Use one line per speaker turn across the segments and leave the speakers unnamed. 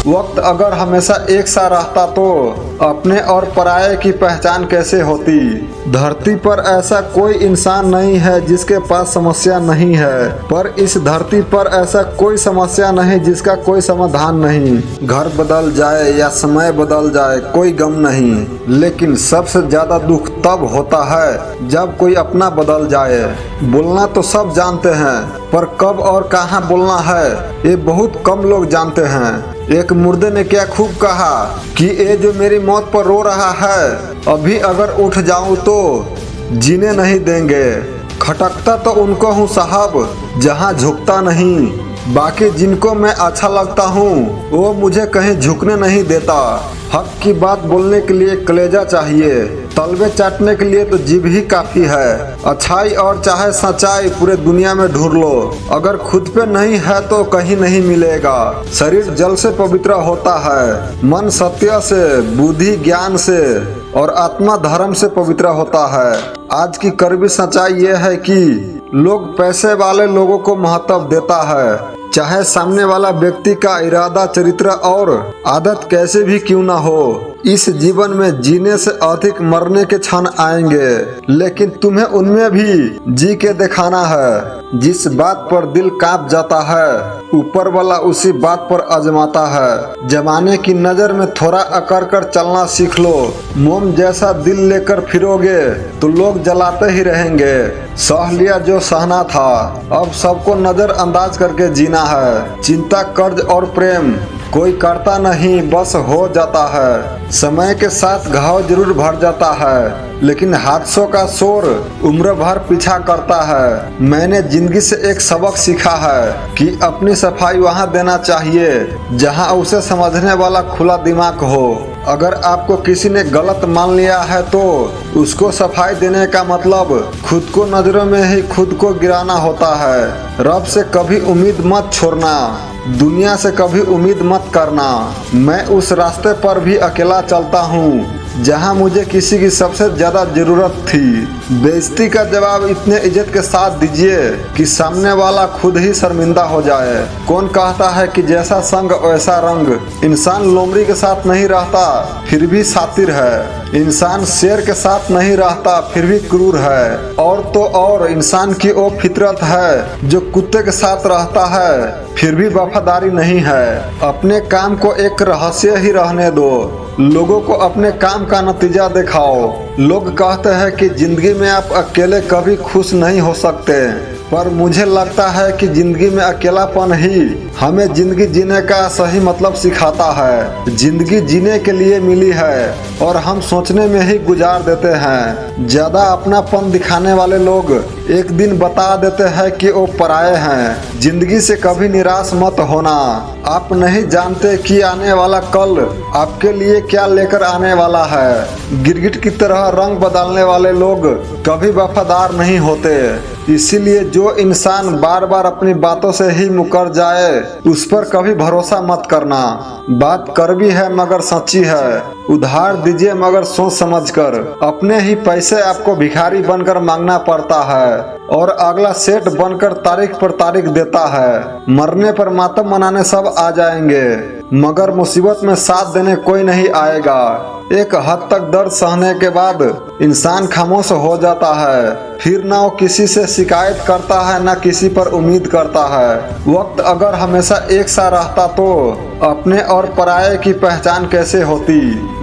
वक्त अगर हमेशा एक सा रहता तो अपने और पराये की पहचान कैसे होती। धरती पर ऐसा कोई इंसान नहीं है जिसके पास समस्या नहीं है, पर इस धरती पर ऐसा कोई समस्या नहीं जिसका कोई समाधान नहीं। घर बदल जाए या समय बदल जाए कोई गम नहीं, लेकिन सबसे ज्यादा दुख तब होता है जब कोई अपना बदल जाए। बोलना तो सब जानते हैं, पर कब और कहाँ बोलना है ये बहुत कम लोग जानते हैं। एक मुर्दे ने क्या खूब कहा कि ये जो मेरी मौत पर रो रहा है, अभी अगर उठ जाऊं तो जीने नहीं देंगे। खटकता तो उनको हूँ साहब जहाँ झुकता नहीं, बाकी जिनको मैं अच्छा लगता हूँ वो मुझे कहीं झुकने नहीं देता। हक की बात बोलने के लिए कलेजा चाहिए, तलवे चाटने के लिए तो जीभ ही काफी है। अच्छाई और चाहे सच्चाई पूरे दुनिया में ढूंढ लो, अगर खुद पे नहीं है तो कहीं नहीं मिलेगा। शरीर जल से पवित्र होता है, मन सत्य से, बुद्धि ज्ञान से और आत्मा धर्म से पवित्र होता है। आज की कड़वी सच्चाई ये है कि लोग पैसे वाले लोगों को महत्व देता है, चाहे सामने वाला व्यक्ति का इरादा, चरित्र और आदत कैसे भी क्यों ना हो। इस जीवन में जीने से अधिक मरने के क्षण आएंगे, लेकिन तुम्हें उनमें भी जी के दिखाना है। जिस बात पर दिल कांप जाता है ऊपर वाला उसी बात पर आजमाता है। जमाने की नजर में थोड़ा अकड़ कर चलना सीख लो। मोम जैसा दिल लेकर फिरोगे तो लोग जलाते ही रहेंगे। सह लिया जो सहना था, अब सबको नजरअंदाज करके जीना है। चिंता, कर्ज और प्रेम कोई करता नहीं, बस हो जाता है। समय के साथ घाव जरूर भर जाता है, लेकिन हादसों का शोर उम्र भर पीछा करता है। मैंने जिंदगी से एक सबक सीखा है कि अपनी सफाई वहाँ देना चाहिए जहाँ उसे समझने वाला खुला दिमाग हो। अगर आपको किसी ने गलत मान लिया है तो उसको सफाई देने का मतलब खुद को नजरों में ही खुद को गिराना होता है। रब से कभी उम्मीद मत छोड़ना, दुनिया से कभी उम्मीद मत करना। मैं उस रास्ते पर भी अकेला चलता हूँ जहाँ मुझे किसी की सबसे ज्यादा जरूरत थी। बेइज्जती का जवाब इतने इज्जत के साथ दीजिए कि सामने वाला खुद ही शर्मिंदा हो जाए। कौन कहता है कि जैसा संग वैसा रंग। इंसान लोमड़ी के साथ नहीं रहता फिर भी शातिर है, इंसान शेर के साथ नहीं रहता फिर भी क्रूर है, और तो और इंसान की वो फितरत है जो कुत्ते के साथ रहता है फिर भी वफादारी नहीं है। अपने काम को एक रहस्य ही रहने दो, लोगों को अपने काम का नतीजा दिखाओ। लोग कहते हैं कि जिंदगी में आप अकेले कभी खुश नहीं हो सकते, पर मुझे लगता है कि जिंदगी में अकेलापन ही हमें जिंदगी जीने का सही मतलब सिखाता है। जिंदगी जीने के लिए मिली है और हम सोचने में ही गुजार देते हैं। ज्यादा अपनापन दिखाने वाले लोग एक दिन बता देते हैं कि वो पराये हैं। जिंदगी से कभी निराश मत होना, आप नहीं जानते कि आने वाला कल आपके लिए क्या लेकर आने वाला है। गिरगिट की तरह रंग बदलने वाले लोग कभी वफादार नहीं होते, इसीलिए जो इंसान बार बार अपनी बातों से ही मुकर जाए उस पर कभी भरोसा मत करना। बात कड़वी है मगर सच्ची है, उधार दीजिए मगर सोच समझकर। अपने ही पैसे आपको भिखारी बनकर मांगना पड़ता है और अगला सेठ बनकर तारीख पर तारीख देता है। मरने पर मातम मनाने सब आ जाएंगे, मगर मुसीबत में साथ देने कोई नहीं आएगा। एक हद तक दर्द सहने के बाद इंसान खामोश हो जाता है, फिर ना वो किसी से शिकायत करता है ना किसी पर उम्मीद करता है। वक्त अगर हमेशा एक सा रहता तो अपने और पराये की पहचान कैसे होती।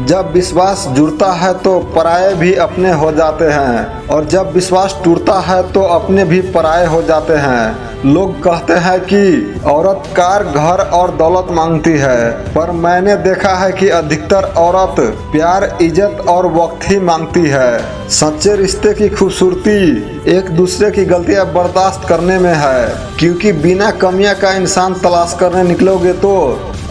जब विश्वास जुड़ता है तो पराये भी अपने हो जाते हैं, और जब विश्वास टूटता है तो अपने भी पराये हो जाते हैं। लोग कहते हैं कि औरत कार, घर और दौलत मांगती है, पर मैंने देखा है कि अधिकतर औरत प्यार, इज्जत और वक्त ही मांगती है। सच्चे रिश्ते की खूबसूरती एक दूसरे की गलतियां बर्दाश्त करने में है, क्योंकि बिना कमियां का इंसान तलाश करने निकलोगे तो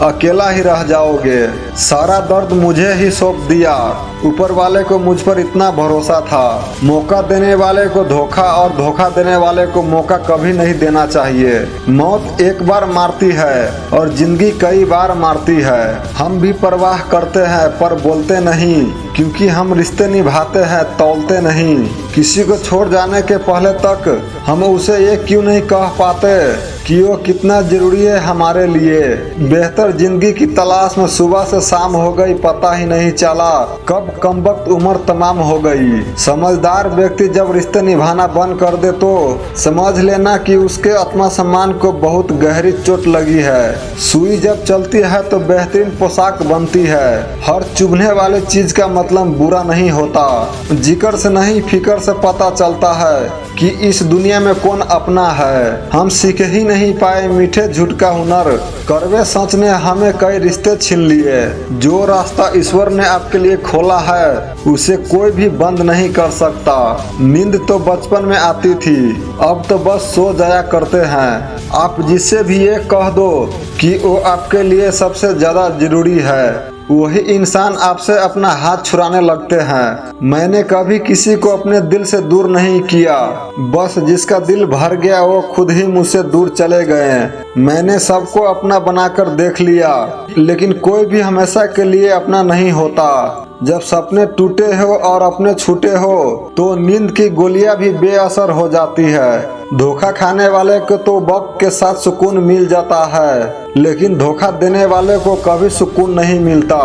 अकेला ही रह जाओगे। सारा दर्द मुझे ही सौंप दिया, ऊपर वाले को मुझ पर इतना भरोसा था। मौका देने वाले को धोखा और धोखा देने वाले को मौका कभी नहीं देना चाहिए। मौत एक बार मारती है और जिंदगी कई बार मारती है। हम भी परवाह करते हैं पर बोलते नहीं, क्योंकि हम रिश्ते निभाते हैं, तौलते नहीं। किसी को छोड़ जाने के पहले तक हम उसे ये क्यों नहीं कह पाते कि वो कितना जरूरी है हमारे लिए। बेहतर जिंदगी की तलाश में सुबह से शाम हो गई, पता ही नहीं चला कब कमबख्त उम्र तमाम हो गई। समझदार व्यक्ति जब रिश्ते निभाना बंद कर दे तो समझ लेना कि उसके आत्मसम्मान को बहुत गहरी चोट लगी है। सुई जब चलती है तो बेहतरीन पोशाक बनती है। हर चुभने वाली चीज का मतलब बुरा नहीं होता। जिक्र से नहीं फिक्र से पता चलता है कि इस दुनिया में कौन अपना है। हम सीख ही नहीं पाए मीठे झूठ का हुनर। कड़वे सच ने हमें कई रिश्ते छीन लिए। जो रास्ता ईश्वर ने आपके लिए खोला है उसे कोई भी बंद नहीं कर सकता। नींद तो बचपन में आती थी, अब तो बस सो जाया करते हैं। आप जिससे भी ये कह दो कि वो आपके लिए सबसे ज्यादा जरूरी है, वही इंसान आपसे अपना हाथ छुड़ाने लगते हैं। मैंने कभी किसी को अपने दिल से दूर नहीं किया, बस जिसका दिल भर गया वो खुद ही मुझसे दूर चले गए। मैंने सबको अपना बनाकर देख लिया, लेकिन कोई भी हमेशा के लिए अपना नहीं होता। जब सपने टूटे हो और अपने छूटे हो तो नींद की गोलियां भी बेअसर हो जाती है। धोखा खाने वाले को तो वक्त के साथ सुकून मिल जाता है, लेकिन धोखा देने वाले को कभी सुकून नहीं मिलता।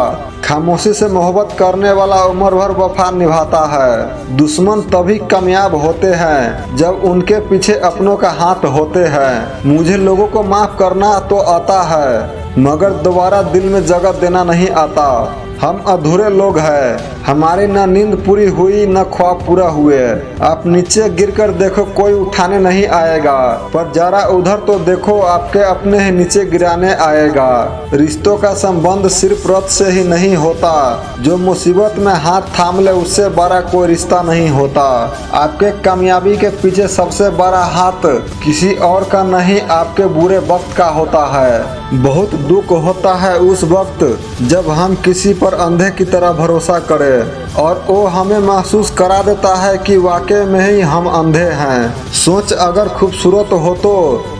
खामोशी से मोहब्बत करने वाला उम्र भर वफा निभाता है। दुश्मन तभी कामयाब होते हैं जब उनके पीछे अपनों का हाथ होते हैं। मुझे लोगों को माफ करना तो आता है, मगर दोबारा दिल में जगह देना नहीं आता। हम अधूरे लोग हैं, हमारी न नींद पूरी हुई न ख्वाब पूरा हुए। आप नीचे गिरकर देखो कोई उठाने नहीं आएगा, पर जरा उधर तो देखो आपके अपने ही नीचे गिराने आएगा। रिश्तों का संबंध सिर्फ रत से ही नहीं होता, जो मुसीबत में हाथ थाम ले उससे बड़ा कोई रिश्ता नहीं होता। आपके कामयाबी के पीछे सबसे बड़ा हाथ किसी और का नहीं, आपके बुरे वक्त का होता है। बहुत दुख होता है उस वक्त जब हम किसी पर अंधे की तरह भरोसा करें और वो हमें महसूस करा देता है कि वाकई में ही हम अंधे हैं। सोच अगर खूबसूरत हो तो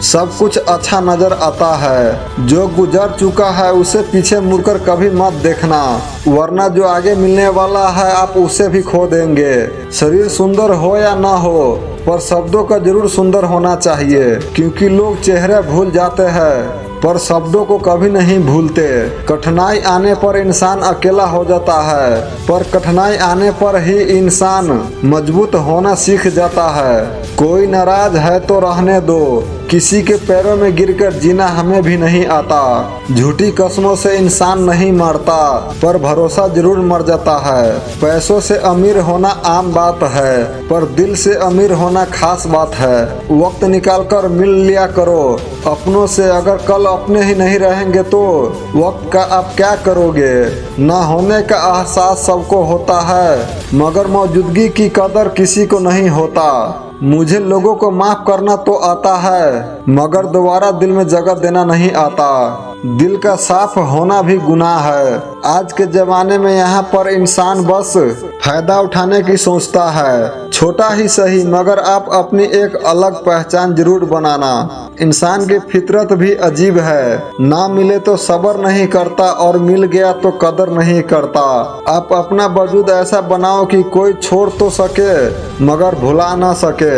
सब कुछ अच्छा नजर आता है। जो गुजर चुका है उसे पीछे मुड़कर कभी मत देखना, वरना जो आगे मिलने वाला है आप उसे भी खो देंगे। शरीर सुंदर हो या ना हो, पर शब्दों का जरूर सुंदर होना चाहिए, क्योंकि लोग चेहरे भूल जाते हैं पर शब्दों को कभी नहीं भूलते। कठिनाई आने पर इंसान अकेला हो जाता है, पर कठिनाई आने पर ही इंसान मजबूत होना सीख जाता है। कोई नाराज है तो रहने दो, किसी के पैरों में गिरकर जीना हमें भी नहीं आता। झूठी कसमों से इंसान नहीं मरता, पर भरोसा जरूर मर जाता है। पैसों से अमीर होना आम बात है, पर दिल से अमीर होना खास बात है। वक्त निकाल कर मिल लिया करो अपनों से। अगर कल अपने ही नहीं रहेंगे तो वक्त का आप क्या करोगे। न होने का एहसास सबको होता है, मगर मौजूदगी की कदर किसी को नहीं होता। मुझे लोगों को माफ करना तो आता है, मगर दोबारा दिल में जगह देना नहीं आता। दिल का साफ होना भी गुनाह है। आज के जमाने में यहाँ पर इंसान बस फायदा उठाने की सोचता है। छोटा ही सही, मगर आप अपनी एक अलग पहचान जरूर बनाना। इंसान की फितरत भी अजीब है, ना मिले तो सब्र नहीं करता और मिल गया तो कदर नहीं करता। आप अपना वजूद ऐसा बनाओ कि कोई छोड़ तो सके मगर भुला ना सके।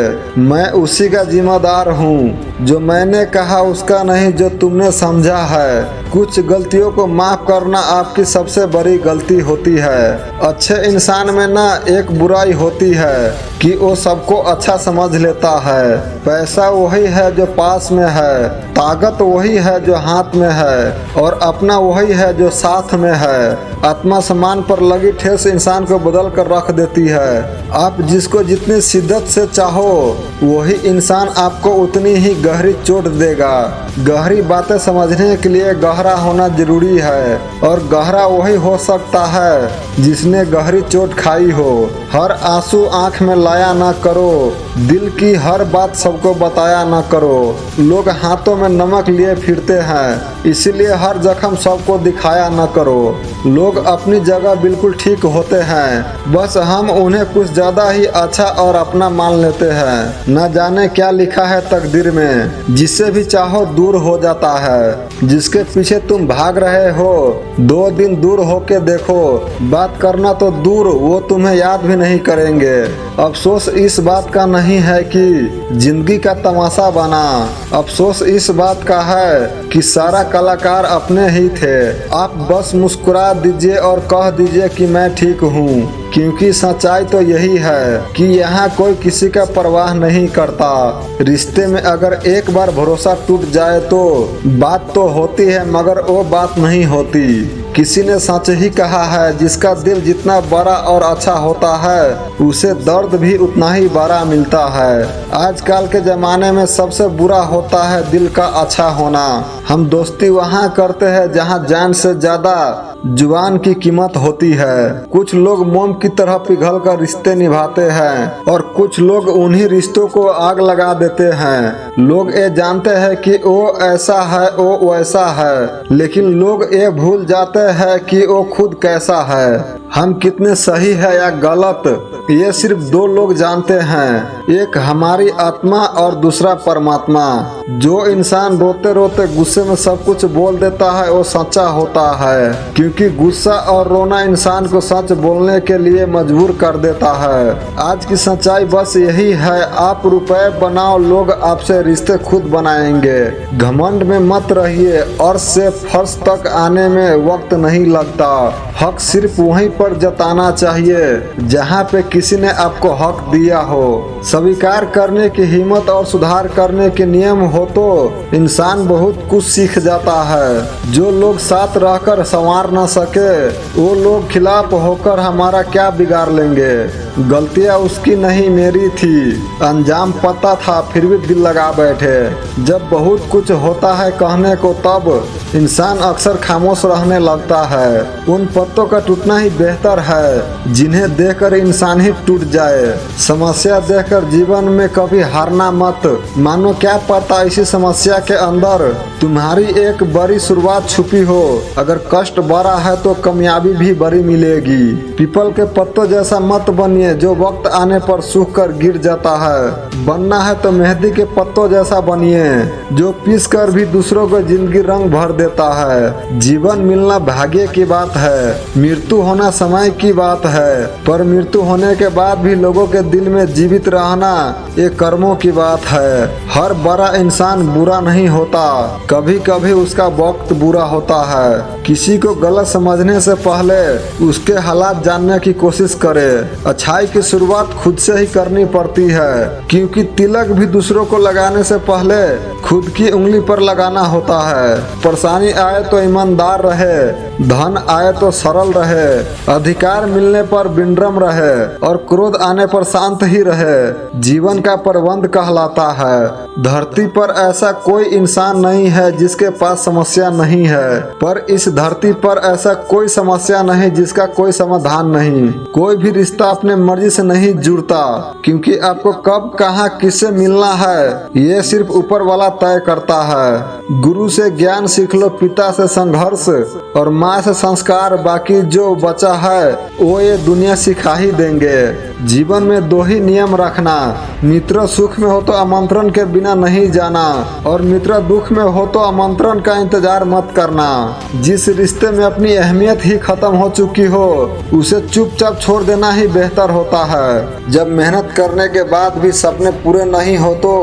मैं उसी का जिम्मेदार हूँ, जो मैंने कहा उसका नहीं जो तुमने समझा है। कुछ गलतियों को माफ करना आपकी सबसे बड़ी गलती होती है। अच्छे इंसान में ना एक बुराई होती है कि वो सबको अच्छा समझ लेता है। पैसा वही है जो पास में है, ताकत वही है जो हाथ में है, और अपना वही है जो साथ में है। आत्मसम्मान पर लगी ठेस इंसान को बदल कर रख देती है। आप जिसको जितनी शिद्दत से चाहो वही इंसान आपको उतनी ही गहरी चोट देगा। गहरी बातें समझने के लिए गहरा होना जरूरी है, और गहरा वही हो सकता है जिसने गहरी चोट खाई हो। हर आंसू आंख में लाया ना करो, दिल की हर बात सबको बताया ना करो। लोग हाथों में नमक लिए फिरते हैं, इसलिए हर जख्म सबको दिखाया ना करो। लोग अपनी जगह बिल्कुल ठीक होते हैं, बस हम उन्हें कुछ ज्यादा ही अच्छा और अपना मान लेते हैं। न जाने क्या लिखा है तकदीर में, जिससे भी चाहो दूर हो जाता है। जिसके पीछे तुम भाग रहे हो, 2 दिन दूर होके देखो, बात करना तो दूर, वो तुम्हें याद भी नहीं करेंगे। अफसोस इस बात का नहीं है कि जिंदगी का तमाशा बना, अफसोस इस बात का है कि सारा कलाकार अपने ही थे। आप बस मुस्कुरा दीजिए और कह दीजिए कि मैं ठीक हूँ, क्योंकि सच्चाई तो यही है कि यहाँ कोई किसी का परवाह नहीं करता। रिश्ते में अगर एक बार भरोसा टूट जाए तो बात तो होती है, मगर वो बात नहीं होती। किसी ने सच ही कहा है, जिसका दिल जितना बड़ा और अच्छा होता है, उसे दर्द भी उतना ही बड़ा मिलता है। आजकल के ज़माने में सबसे बुरा होता है दिल का अच्छा होना। हम दोस्ती वहाँ करते हैं जहाँ जान से ज़्यादा जुबान की कीमत होती है। कुछ लोग मोम की तरह पिघल कर रिश्ते निभाते हैं और कुछ लोग उन्हीं रिश्तों को आग लगा देते हैं। लोग ये जानते हैं कि वो ऐसा है, वो वैसा है, लेकिन लोग ये भूल जाते हैं कि वो खुद कैसा है। हम कितने सही है या गलत, ये सिर्फ 2 लोग जानते हैं, एक हमारी आत्मा और दूसरा परमात्मा। जो इंसान रोते रोते गुस्से में सब कुछ बोल देता है, वो सच्चा होता है, क्योंकि गुस्सा और रोना इंसान को सच बोलने के लिए मजबूर कर देता है। आज की सच्चाई बस यही है, आप रुपए बनाओ, लोग आपसे रिश्ते खुद बनाएंगे। घमंड में मत रहिए, अर्श से फर्श तक आने में वक्त नहीं लगता। हक सिर्फ वहीं पर जताना चाहिए जहाँ पे किसी ने आपको हक दिया हो। स्वीकार करने की हिम्मत और सुधार करने के नियम हो तो इंसान बहुत कुछ सीख जाता है। जो लोग साथ रहकर संवार न सके, वो लोग खिलाफ होकर हमारा क्या बिगाड़ लेंगे। गलतियाँ उसकी नहीं मेरी थी, अंजाम पता था फिर भी दिल लगा बैठे। जब बहुत कुछ होता है कहने को, तब इंसान अक्सर खामोश रहने लगता है। उन पत्तों का टूटना ही बेहतर है जिन्हें देखकर इंसान ही टूट जाए। समस्या देखकर जीवन में कभी हारना मत, मानो क्या पता इसी समस्या के अंदर तुम्हारी एक बड़ी शुरुआत छुपी हो। अगर कष्ट बड़ा है तो कामयाबी भी बड़ी मिलेगी। पीपल के पत्तों जैसा मत बनिए जो वक्त आने पर सूख कर गिर जाता है। बनना है तो मेहंदी के पत्तों जैसा बनिए जो पीस कर भी दूसरों को जिंदगी रंग भर देता है। जीवन मिलना भाग्य की बात है, मृत्यु होना समय की बात है, पर मृत्यु होने के बाद भी लोगों के दिल में जीवित रहना ये कर्मों की बात है। हर बड़ा इंसान बुरा नहीं होता, कभी कभी उसका वक्त बुरा होता है। किसी को गलत समझने से पहले उसके हालात जानने की कोशिश करे। अच्छाई की शुरुआत खुद से ही करनी पड़ती है, क्योंकि तिलक भी दूसरों को लगाने से पहले खुद की उंगली पर लगाना होता है। परेशानी आए तो ईमानदार रहे, धन आए तो सरल रहे, अधिकार मिलने पर विनम्र रहे और क्रोध आने पर शांत ही रहे। जीवन का प्रबंध कहलाता है। धरती पर ऐसा कोई इंसान नहीं है जिसके पास समस्या नहीं है, पर इस धरती पर ऐसा कोई समस्या नहीं जिसका कोई समाधान नहीं। कोई भी रिश्ता अपने मर्जी से नहीं जुड़ता, क्योंकि आपको कब कहाँ किससे मिलना है ये सिर्फ ऊपर वाला तय करता है। गुरु से ज्ञान सीख लो, पिता से संघर्ष और माँ से संस्कार, बाकी जो बचा है वो ये दुनिया सिखा ही देंगे। जीवन में 2 ही नियम रखना, मित्र सुख में हो तो आमंत्रण के बिना नहीं जाना, और मित्र दुख में हो तो आमंत्रण का इंतजार मत करना। जिस रिश्ते में अपनी अहमियत ही खत्म हो चुकी हो उसे चुपचाप छोड़ देना ही बेहतर होता है। जब मेहनत करने के बाद भी सपने पूरे नहीं हो तो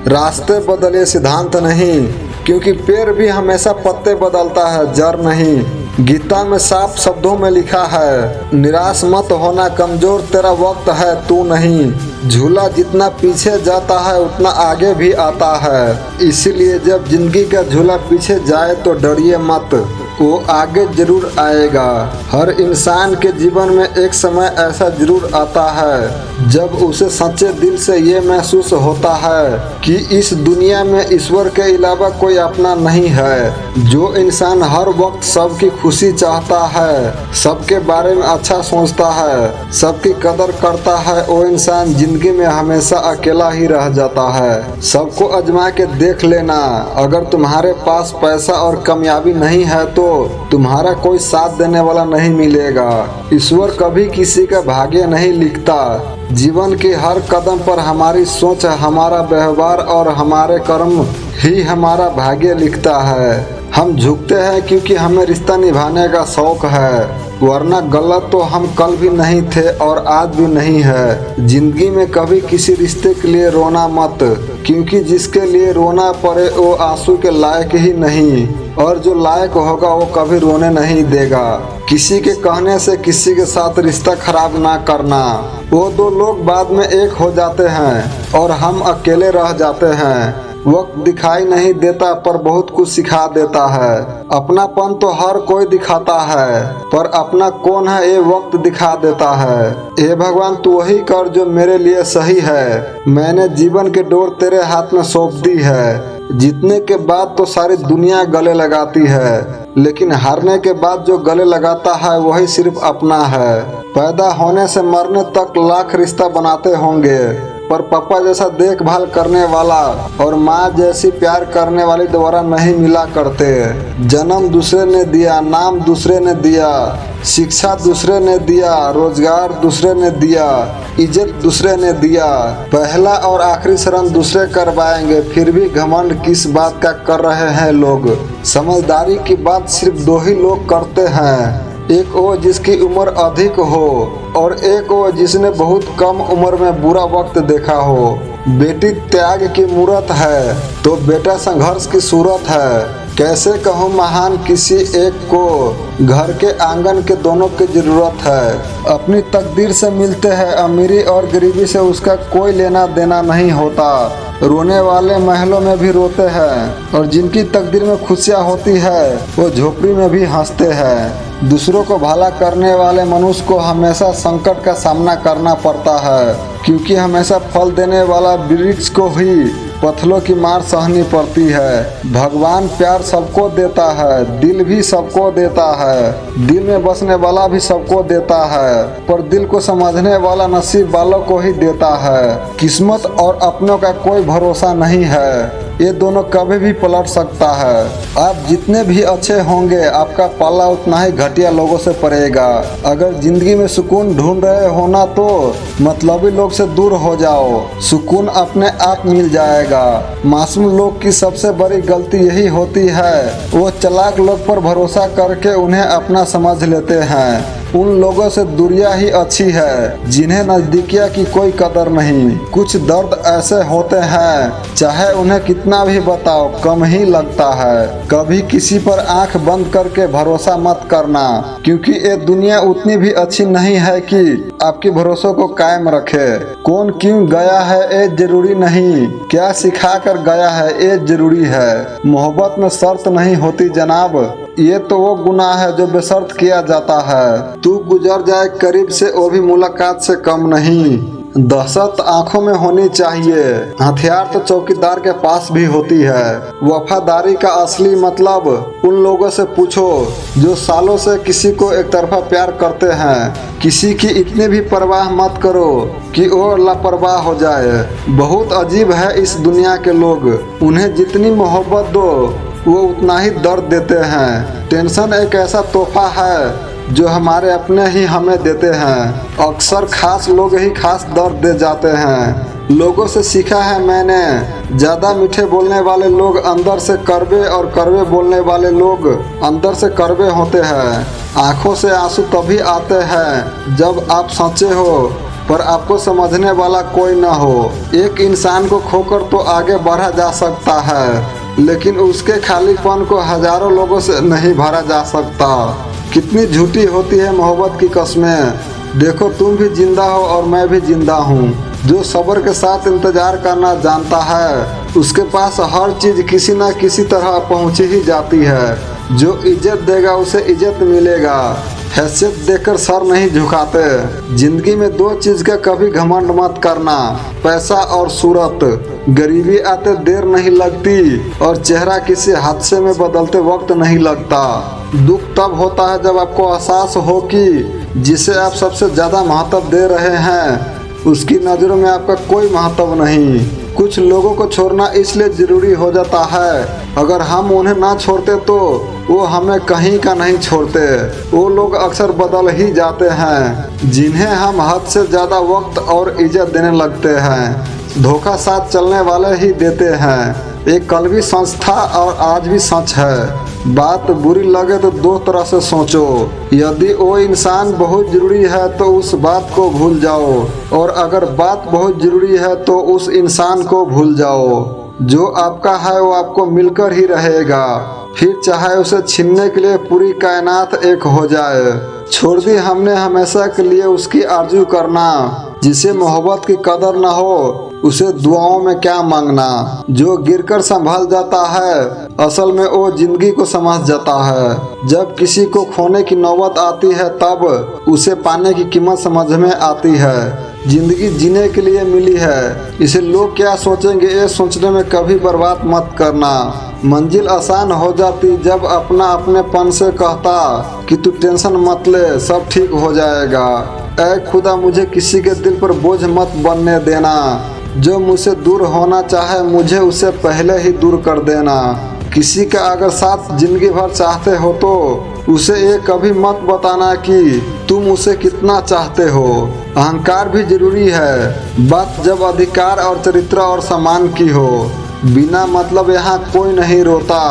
रास्ते बदले, सिद्धांत नहीं, क्योंकि पेड़ भी हमेशा पत्ते बदलता है, जड़ नहीं। गीता में साफ शब्दों में लिखा है, निराश मत होना कमजोर, तेरा वक्त है तू नहीं। झूला जितना पीछे जाता है उतना आगे भी आता है, इसीलिए जब जिंदगी का झूला पीछे जाए तो डरिए मत। वो आगे जरूर आएगा। हर इंसान के जीवन में एक समय ऐसा जरूर आता है जब उसे सच्चे दिल से ये महसूस होता है कि इस दुनिया में ईश्वर के अलावा कोई अपना नहीं है। जो इंसान हर वक्त सबकी खुशी चाहता है, सबके बारे में अच्छा सोचता है, सबकी कदर करता है, वो इंसान जिंदगी में हमेशा अकेला ही रह जाता है। सबको आजमा के देख लेना, अगर तुम्हारे पास पैसा और कामयाबी नहीं है तो तुम्हारा कोई साथ देने वाला नहीं मिलेगा। ईश्वर कभी किसी का भाग्य नहीं लिखता। जीवन के हर कदम पर हमारी सोच, हमारा व्यवहार और हमारे कर्म ही हमारा भाग्य लिखता है। हम झुकते हैं क्योंकि हमें रिश्ता निभाने का शौक है, वरना गलत तो हम कल भी नहीं थे और आज भी नहीं है। जिंदगी में कभी किसी रिश्ते के लिए रोना मत, क्योंकि जिसके लिए रोना पड़े वो आंसू के लायक ही नहीं, और जो लायक होगा वो कभी रोने नहीं देगा। किसी के कहने से किसी के साथ रिश्ता खराब ना करना। वो दो लोग बाद में एक हो जाते हैं और हम अकेले रह जाते हैं। वक्त दिखाई नहीं देता पर बहुत कुछ सिखा देता है। अपनापन तो हर कोई दिखाता है, पर अपना कौन है ये वक्त दिखा देता है। हे भगवान, तू वही कर जो मेरे लिए सही है। मैंने जीवन के डोर तेरे हाथ में सौंप दी है। जीतने के बाद तो सारी दुनिया गले लगाती है, लेकिन हारने के बाद जो गले लगाता है वही सिर्फ अपना है। पैदा होने से मरने तक लाख रिश्ता बनाते होंगे, पर पापा जैसा देखभाल करने वाला और माँ जैसी प्यार करने वाली दोबारा नहीं मिला करते। जन्म दूसरे ने दिया, नाम दूसरे ने दिया, शिक्षा दूसरे ने दिया, रोजगार दूसरे ने दिया, इज्जत दूसरे ने दिया। पहला और आखिरी शरण दूसरे करवाएंगे, फिर भी घमंड किस बात का कर रहे हैं लोग। समझदारी की बात सिर्फ दो ही लोग करते हैं, एक वो जिसकी उम्र अधिक हो और एक वो जिसने बहुत कम उम्र में बुरा वक्त देखा हो। बेटी त्याग की मूरत है तो बेटा संघर्ष की सूरत है। कैसे कहूँ महान किसी एक को, घर के आंगन के दोनों की जरूरत है। अपनी तकदीर से मिलते हैं, अमीरी और गरीबी से उसका कोई लेना देना नहीं होता। रोने वाले महलों में भी रोते हैं और जिनकी तकदीर में खुशियाँ होती है वो झोपड़ी में भी हंसते हैं। दूसरों को भला करने वाले मनुष्य को हमेशा संकट का सामना करना पड़ता है, क्योंकि हमेशा फल देने वाला वृक्ष को ही पत्थरों की मार सहनी पड़ती है। भगवान प्यार सबको देता है, दिल भी सबको देता है, दिल में बसने वाला भी सबको देता है, पर दिल को समझने वाला नसीब वालों को ही देता है। किस्मत और अपनों का कोई भरोसा नहीं है, ये दोनों कभी भी पलट सकता है। आप जितने भी अच्छे होंगे आपका पाला उतना ही घटिया लोगों से पड़ेगा। अगर जिंदगी में सुकून ढूंढ रहे हो ना तो मतलबी लोग से दूर हो जाओ, सुकून अपने आप मिल जाएगा। मासूम लोग की सबसे बड़ी गलती यही होती है, वो चालाक लोग पर भरोसा करके उन्हें अपना समझ लेते हैं। उन लोगों से दूरियां ही अच्छी है जिन्हें नजदीकियां की कोई कदर नहीं। कुछ दर्द ऐसे होते हैं चाहे उन्हें कितना भी बताओ कम ही लगता है। कभी किसी पर आंख बंद करके भरोसा मत करना, क्योंकि ये दुनिया उतनी भी अच्छी नहीं है कि आपके भरोसों को कायम रखे। कौन क्यों गया है ये जरूरी नहीं, क्या सिखा कर गया है ये जरूरी है। मोहब्बत में शर्त नहीं होती जनाब, ये तो वो गुनाह है जो बेशर्त किया जाता है। तू गुजर जाए करीब से वो भी मुलाकात से कम नहीं। दहशत आंखों में होनी चाहिए, हथियार तो चौकीदार के पास भी होती है। वफादारी का असली मतलब उन लोगों से पूछो जो सालों से किसी को एक तरफा प्यार करते हैं। किसी की इतनी भी परवाह मत करो कि वो लापरवाह हो जाए। बहुत अजीब है इस दुनिया के लोग, उन्हें जितनी मोहब्बत दो वो उतना ही दर्द देते हैं। टेंशन एक ऐसा तोहफा है जो हमारे अपने ही हमें देते हैं। अक्सर खास लोग ही खास दर्द दे जाते हैं। लोगों से सीखा है मैंने, ज़्यादा मीठे बोलने वाले लोग अंदर से कड़वे और कड़वे बोलने वाले लोग अंदर से कड़वे होते हैं। आंखों से आंसू तभी आते हैं जब आप सच्चे हो पर आपको समझने वाला कोई न हो। एक इंसान को खोकर तो आगे बढ़ा जा सकता है, लेकिन उसके खालीपन को हजारों लोगों से नहीं भरा जा सकता। कितनी झूठी होती है मोहब्बत की कस्में। देखो तुम भी जिंदा हो और मैं भी जिंदा हूँ। जो सब्र के साथ इंतजार करना जानता है उसके पास हर चीज़ किसी न किसी तरह पहुँच ही जाती है। जो इज्जत देगा उसे इज्जत मिलेगा। हैसियत देखकर सर नहीं झुकाते। जिंदगी में दो चीज का कभी घमंड मत करना, पैसा और सूरत। गरीबी आते देर नहीं लगती और चेहरा किसी हादसे में बदलते वक्त नहीं लगता। दुख तब होता है जब आपको एहसास हो कि जिसे आप सबसे ज्यादा महत्व दे रहे हैं उसकी नज़रों में आपका कोई महत्व नहीं। कुछ लोगों को छोड़ना इसलिए ज़रूरी हो जाता है, अगर हम उन्हें ना छोड़ते तो वो हमें कहीं का नहीं छोड़ते। वो लोग अक्सर बदल ही जाते हैं जिन्हें हम हद से ज़्यादा वक्त और इज्जत देने लगते हैं। धोखा साथ चलने वाले ही देते हैं। एक कल भी सच था और आज भी सच है। बात बुरी लगे तो दो तरह से सोचो। यदि वो इंसान बहुत जरूरी है तो उस बात को भूल जाओ, और अगर बात बहुत जरूरी है तो उस इंसान को भूल जाओ। जो आपका है वो आपको मिलकर ही रहेगा, फिर चाहे उसे छीनने के लिए पूरी कायनात एक हो जाए। छोड़ दी हमने हमेशा के लिए उसकी आरज़ू करना। जिसे मोहब्बत की कदर न हो उसे दुआओं में क्या मांगना। जो गिरकर संभल जाता है असल में वो जिंदगी को समझ जाता है। जब किसी को खोने की नौबत आती है तब उसे पाने की कीमत समझ में आती है। जिंदगी जीने के लिए मिली है, इसे लोग क्या सोचेंगे ये सोचने में कभी बर्बाद मत करना। मंजिल आसान हो जाती जब अपना अपनेपन से कहता कि तू टेंशन मत ले, सब ठीक हो जाएगा। ऐ खुदा मुझे किसी के दिल पर बोझ मत बनने देना। जो मुझसे दूर होना चाहे मुझे उसे पहले ही दूर कर देना। किसी का अगर साथ जिंदगी भर चाहते हो तो उसे ये कभी मत बताना कि तुम उसे कितना चाहते हो। अहंकार भी जरूरी है, बात जब अधिकार और चरित्र और सम्मान की हो। बिना मतलब यहाँ कोई नहीं रोता।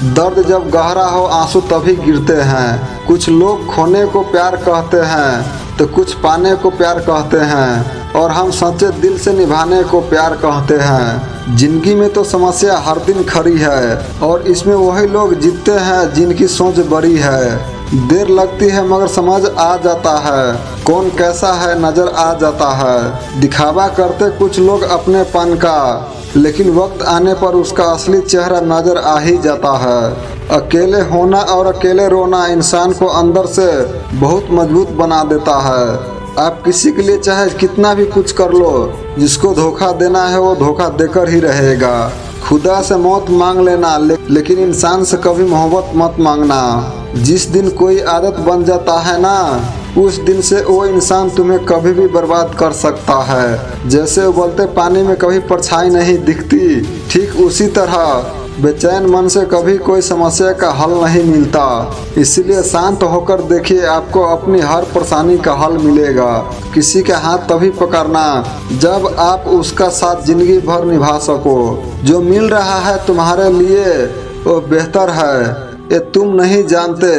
दर्द जब गहरा हो आंसू तभी गिरते हैं। कुछ लोग खोने को प्यार कहते हैं तो कुछ पाने को प्यार कहते हैं, और हम सच्चे दिल से निभाने को प्यार कहते हैं। जिंदगी में तो समस्या हर दिन खड़ी है और इसमें वही लोग जीतते हैं जिनकी सोच बड़ी है। देर लगती है मगर समझ आ जाता है, कौन कैसा है नजर आ जाता है। दिखावा करते कुछ लोग अपनेपन का, लेकिन वक्त आने पर उसका असली चेहरा नजर आ ही जाता है। अकेले होना और अकेले रोना इंसान को अंदर से बहुत मजबूत बना देता है। आप किसी के लिए चाहे कितना भी कुछ कर लो, जिसको धोखा देना है वो धोखा देकर ही रहेगा। खुदा से मौत मांग लेना, लेकिन इंसान से कभी मोहब्बत मत मांगना। जिस दिन कोई आदत बन जाता है ना, उस दिन से वो इंसान तुम्हें कभी भी बर्बाद कर सकता है। जैसे उबलते पानी में कभी परछाई नहीं दिखती, ठीक उसी तरह बेचैन मन से कभी कोई समस्या का हल नहीं मिलता। इसलिए शांत होकर देखिए, आपको अपनी हर परेशानी का हल मिलेगा। किसी का हाथ तभी पकड़ना जब आप उसका साथ जिंदगी भर निभा सको। जो मिल रहा है तुम्हारे लिए वो बेहतर है, ये तुम नहीं जानते,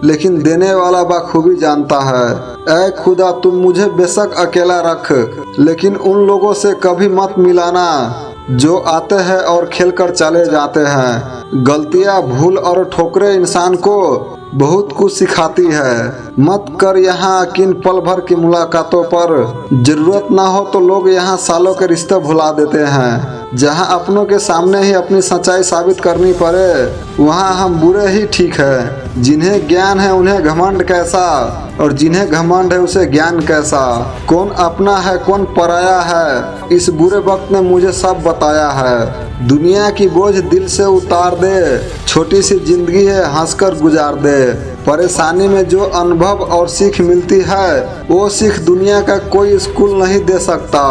लेकिन देने वाला बखूबी जानता है। ऐ खुदा तुम मुझे बेशक अकेला रख, लेकिन उन लोगों से कभी मत मिलाना जो आते हैं और खेलकर चले जाते हैं। गलतियां, भूल और ठोकरें इंसान को बहुत कुछ सिखाती है। मत कर यहाँ किन पल भर की मुलाकातों पर। जरूरत ना हो तो लोग यहाँ सालों के रिश्ते भुला देते हैं। जहाँ अपनों के सामने ही अपनी सच्चाई साबित करनी पड़े वहाँ हम बुरे ही ठीक है। जिन्हें ज्ञान है उन्हें घमंड कैसा, और जिन्हें घमंड है उसे ज्ञान कैसा। कौन अपना है कौन पराया है, इस बुरे वक्त ने मुझे सब बताया है। दुनिया की बोझ दिल से उतार दे, छोटी सी जिंदगी है हंसकर गुजार दे। परेशानी में जो अनुभव और सीख मिलती है वो सीख दुनिया का कोई स्कूल नहीं दे सकता।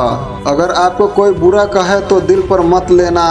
अगर आपको कोई बुरा कहे तो दिल पर मत लेना,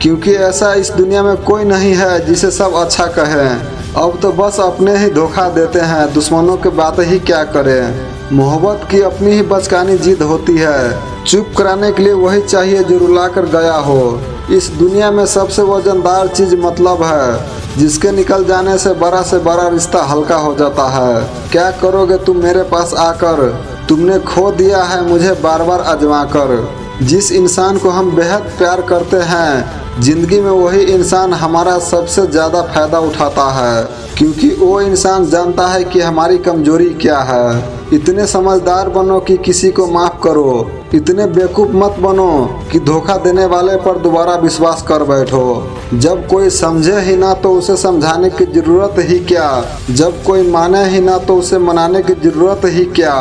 क्योंकि ऐसा इस दुनिया में कोई नहीं है जिसे सब अच्छा कहें। अब तो बस अपने ही धोखा देते हैं, दुश्मनों की बात ही क्या करें। मोहब्बत की अपनी ही बचकानी जिद होती है, चुप कराने के लिए वही चाहिए जो रुला कर गया हो। इस दुनिया में सबसे वजनदार चीज मतलब है, जिसके निकल जाने से बड़ा रिश्ता हल्का हो जाता है। क्या करोगे तुम मेरे पास आकर, तुमने खो दिया है मुझे बार बार आजमा कर। जिस इंसान को हम बेहद प्यार करते हैं जिंदगी में वही इंसान हमारा सबसे ज़्यादा फायदा उठाता है, क्योंकि वो इंसान जानता है कि हमारी कमजोरी क्या है। इतने समझदार बनो कि किसी को माफ़ करो, इतने बेवकूफ मत बनो कि धोखा देने वाले पर दोबारा विश्वास कर बैठो। जब कोई समझे ही ना तो उसे समझाने की जरूरत ही क्या, जब कोई माने ही ना तो उसे मनाने की जरूरत ही क्या।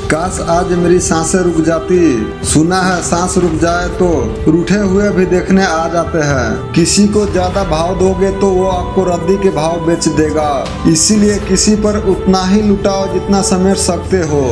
काश आज मेरी सांसें रुक जाती। सुना है सांस रुक जाए तो रूठे हुए भी देखने आ जाते हैं। किसी को ज्यादा भाव दोगे तो वो आपको रद्दी के भाव बेच देगा। इसीलिए किसी पर उतना ही लुटाओ जितना समेट सकते हो।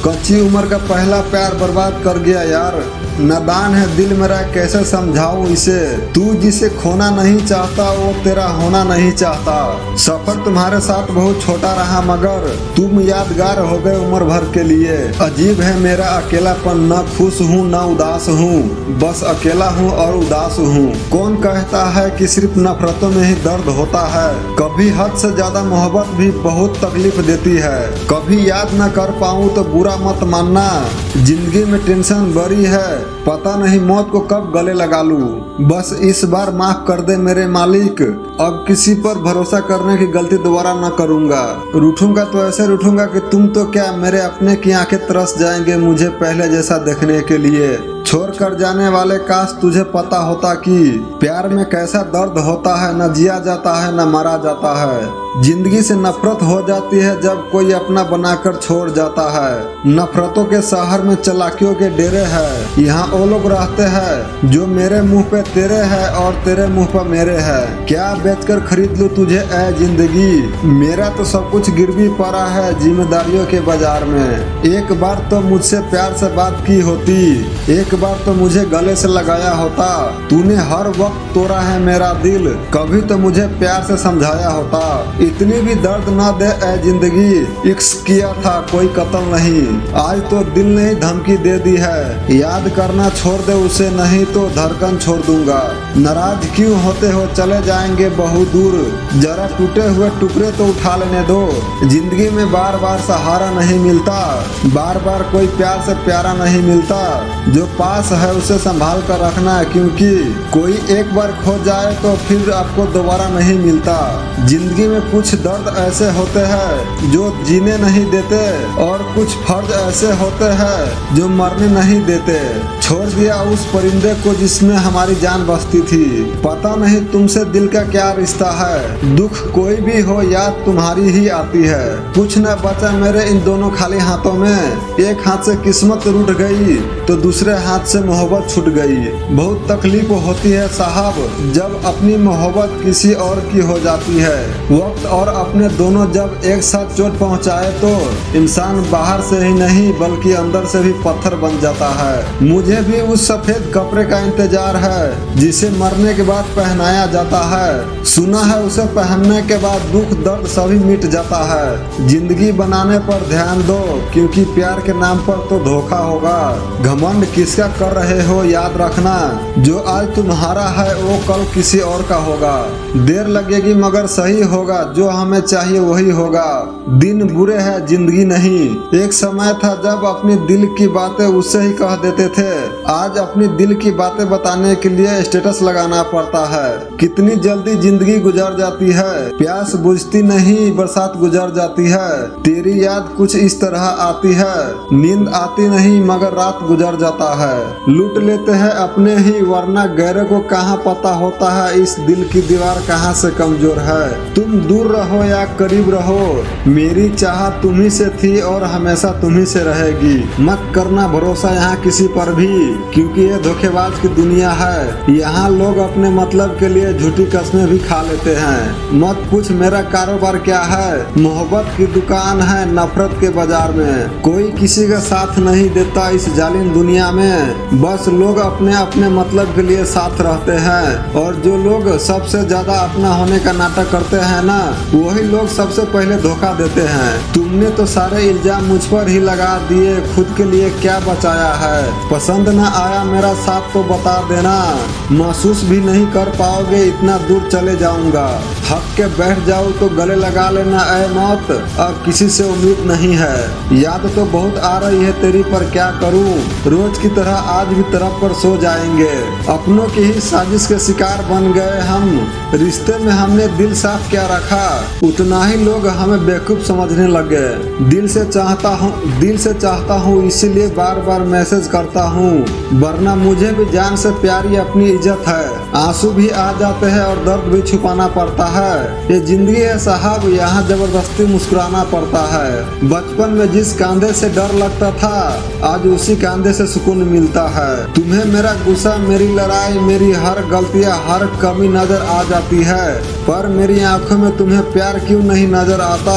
कच्ची उम्र का पहला प्यार बर्बाद कर गया यार। नादान है दिल मेरा, कैसे समझाऊं इसे। तू जिसे खोना नहीं चाहता वो तेरा होना नहीं चाहता। सफर तुम्हारे साथ बहुत छोटा रहा मगर तुम यादगार हो गए उम्र भर के लिए। अजीब है मेरा अकेलापन, न खुश हूँ न उदास हूँ, बस अकेला हूँ और उदास हूँ। कौन कहता है कि सिर्फ नफरतों में ही दर्द होता है। कभी हद से ज्यादा मोहब्बत भी बहुत तकलीफ देती है। कभी याद न कर पाऊँ तो बुरा मत मानना। जिंदगी में टेंशन बड़ी है, पता नहीं मौत को कब गले लगा लूं। बस इस बार माफ कर दे मेरे मालिक। अब किसी पर भरोसा करने की गलती दोबारा न करूंगा। रूठूंगा तो ऐसे रूठूंगा कि तुम तो क्या मेरे अपने की आंखें तरस जाएंगे मुझे पहले जैसा देखने के लिए। छोड़ कर जाने वाले काश तुझे पता होता कि प्यार में कैसा दर्द होता है। न जिया जाता है न मरा जाता है। जिंदगी से नफरत हो जाती है जब कोई अपना बनाकर छोड़ जाता है। नफरतों के शहर में चालाकियों के डेरे हैं। यहाँ वो लोग रहते हैं जो मेरे मुंह पे तेरे है और तेरे मुंह पर मेरे है। क्या बेचकर खरीद लूं तुझे ऐ जिंदगी। मेरा तो सब कुछ गिरवी पड़ा है जिम्मेदारियों के बाजार में। एक बार तो मुझसे प्यार से बात की होती, एक बार तो मुझे गले से लगाया होता। तूने हर वक्त तोड़ा है मेरा दिल, कभी तो मुझे प्यार से समझाया होता। इतनी भी दर्द ना दे ऐ जिंदगी, इश्क किया था कोई कत्ल नहीं। आज तो दिल ने धमकी दे दी है, याद करना छोड़ दे उसे नहीं तो धड़कन छोड़ दूंगा। नाराज क्यों होते हो, चले जाएंगे बहुत दूर। जरा टूटे हुए टुकड़े तो उठा लेने दो। जिंदगी में बार बार सहारा नहीं मिलता, बार बार कोई प्यार से प्यारा नहीं मिलता। जो पास है उसे संभाल कर रखना, क्योंकि कोई एक बार खो जाए तो फिर आपको दोबारा नहीं मिलता। जिंदगी में कुछ दर्द ऐसे होते हैं जो जीने नहीं देते और कुछ फर्ज ऐसे होते हैं जो मरने नहीं देते। छोड़ दिया उस परिंदे को जिसमें हमारी जान बसती थी। पता नहीं तुमसे दिल का क्या रिश्ता है। दुख कोई भी हो याद तुम्हारी ही आती है। कुछ न बचा मेरे इन दोनों खाली हाथों में। एक हाथ से किस्मत रूठ गई तो दूसरे हाथ से मोहब्बत छूट गई। बहुत तकलीफ होती है साहब जब अपनी मोहब्बत किसी और की हो जाती है। वक्त और अपने दोनों जब एक साथ चोट पहुंचाए तो इंसान बाहर से ही नहीं बल्कि अंदर से भी पत्थर बन जाता है। मुझे भी उस सफेद कपड़े का इंतजार है जिसे मरने के बाद पहनाया जाता है। सुना है उसे पहनने के बाद दुख दर्द सभी मिट जाता है। जिंदगी बनाने पर ध्यान दो क्योंकि प्यार के नाम पर तो धोखा होगा। घमंड किसका कर रहे हो याद रखना, जो आज तुम्हारा है वो कल किसी और का होगा। देर लगेगी मगर सही होगा, जो हमें चाहिए वही होगा। दिन बुरे हैं जिंदगी नहीं। एक समय था जब अपनी दिल की बातें उससे ही कह देते थे। आज अपनी दिल की बातें बताने के लिए स्टेटस लगाना पड़ता है। कितनी जल्दी जिंदगी गुजर जाती है, प्यास बुझती नहीं बरसात गुजर जाती है। तेरी याद कुछ इस तरह आती है, नींद आती नहीं मगर रात गुजर जाता है। लूट लेते हैं अपने ही वरना गैर को कहाँ पता होता है इस दिल की दीवार कहाँ से कमजोर है। तुम दूर रहो या करीब रहो, मेरी चाह तुम्ही से थी और हमेशा तुम्ही से रहेगी। मत करना भरोसा यहाँ किसी पर भी क्योंकि ये धोखेबाज की दुनिया है। यहाँ लोग अपने मतलब के लिए झूठी कस्में भी खा लेते हैं। मत पूछ मेरा कारोबार क्या है, मोहब्बत की दुकान है नफरत के बाजार में। कोई किसी का साथ नहीं देता इस जालिम दुनिया में। बस लोग अपने अपने मतलब के लिए साथ रहते हैं और जो लोग सबसे ज्यादा अपना होने का नाटक करते हैं ना वही लोग सबसे पहले धोखा देते हैं। तुमने तो सारे इल्जाम मुझ पर ही लगा दिए, खुद के लिए क्या बचाया है। पसंद न आया मेरा साथ तो बता देना। महसूस भी नहीं कर पाओगे, इतना दूर चले जाऊंगा। हक के बैठ जाओ तो गले लगा लेना ऐ मौत, अब किसी से उम्मीद नहीं है। याद तो बहुत आ रही है तेरी, पर क्या करूं, रोज की तरह आज भी तरफ पर सो जाएंगे। अपनों की ही साजिश के शिकार बन गए हम, रिश्ते में हमने दिल साफ क्या रखा, उतना ही लोग हमें बेवकूफ समझने लगे। दिल से चाहता हूँ इसीलिए बार बार मैसेज करता हूँ, वरना मुझे भी जान से प्यारी अपनी इज्जत है। आंसू भी आ जाते हैं और दर्द भी छुपाना पड़ता है। ये जिंदगी है साहब, यहाँ जबरदस्ती मुस्कुराना पड़ता है। बचपन में जिस कांधे से डर लगता था, आज उसी कांधे से सुकून मिलता है। तुम्हें मेरा गुस्सा, मेरी लड़ाई, मेरी हर गलतियाँ, हर कमी नजर आ जाती है, पर मेरी आंखों में तुम्हें प्यार क्यों नहीं नजर आता,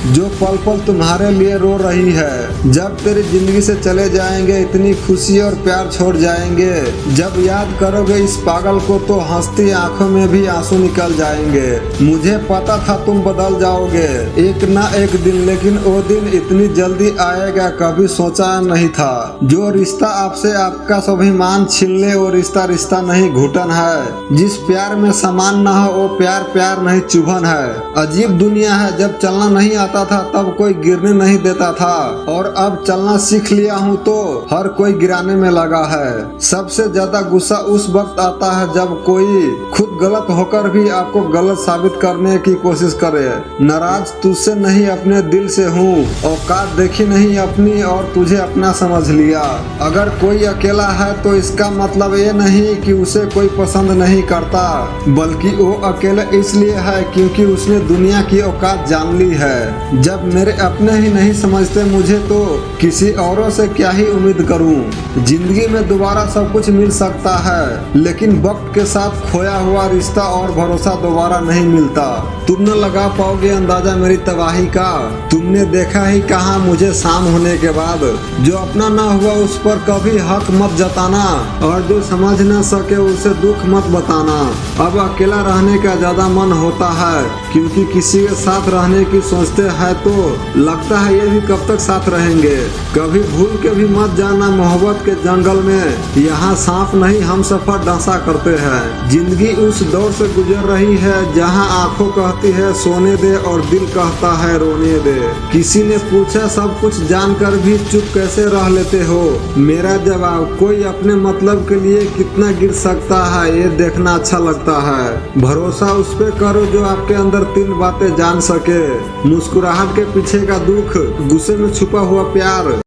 जो पल पल तुम्हारे लिए रो रही है। जब तेरी जिंदगी से चले जाएंगे, इतनी खुशी और प्यार छोड़ जाएंगे। जब याद करोगे इस पागल को तो हंसती आंखों में भी आंसू निकल जाएंगे। मुझे पता था तुम बदल जाओगे एक ना एक दिन, लेकिन वो दिन इतनी जल्दी आएगा कभी सोचा नहीं था। जो रिश्ता आपसे आपका स्वाभिमान छीन ले, वो रिश्ता रिश्ता नहीं घुटन है। जिस प्यार में समान ना हो, वो प्यार प्यार नहीं चुभन है। अजीब दुनिया है, जब चलना नहीं आता था तब कोई गिरने नहीं देता था, और अब चलना सीख लिया हूँ तो हर कोई गिराने में लगा है। सबसे ज्यादा गुस्सा उस वक्त आता है जब कोई खुद गलत होकर भी आपको गलत साबित करने की कोशिश करे। नाराज तुझसे नहीं अपने दिल से हूँ, औकात देखी नहीं अपनी और तुझे अपना समझ लिया। अगर कोई अकेला है तो इसका मतलब ये नहीं कि उसे कोई पसंद नहीं करता, बल्कि वो अकेला इसलिए है क्योंकि उसने दुनिया की औकात जान ली है। जब मेरे अपने ही नहीं समझते मुझे तो किसी औरों से क्या ही उम्मीद करूं। जिंदगी में दोबारा सब कुछ मिल सकता है, लेकिन वक्त के साथ खोया हुआ रिश्ता और भरोसा दोबारा नहीं मिलता। तुम न लगा पाओगे अंदाजा मेरी तबाही का, तुमने देखा ही कहा मुझे शाम होने के बाद। जो अपना ना हुआ उस पर कभी हक मत जताना, और जो समझ न सके उसे दुख मत बताना। अब अकेला रहने का ज्यादा मन होता है, क्योंकि किसी के साथ रहने की सोचते हैं तो लगता है ये भी कब तक साथ रहेंगे। कभी भूल के भी मत जाना मोहब्बत के जंगल में, यहाँ सांप नहीं हम सफर डंसा करते हैं। जिंदगी उस दौर से गुजर रही है जहाँ आंखों कहती है सोने दे और दिल कहता है रोने दे। किसी ने पूछा सब कुछ जानकर भी चुप कैसे रह लेते हो, मेरा जवाब कोई अपने मतलब के लिए कितना गिर सकता है ये देखना अच्छा लगता है। भरोसा उस पे करो जो आपके अंदर 3 बातें जान सके, मुस्कुराहट के पीछे का दुख, गुस्से में छुपा हुआ प्यार।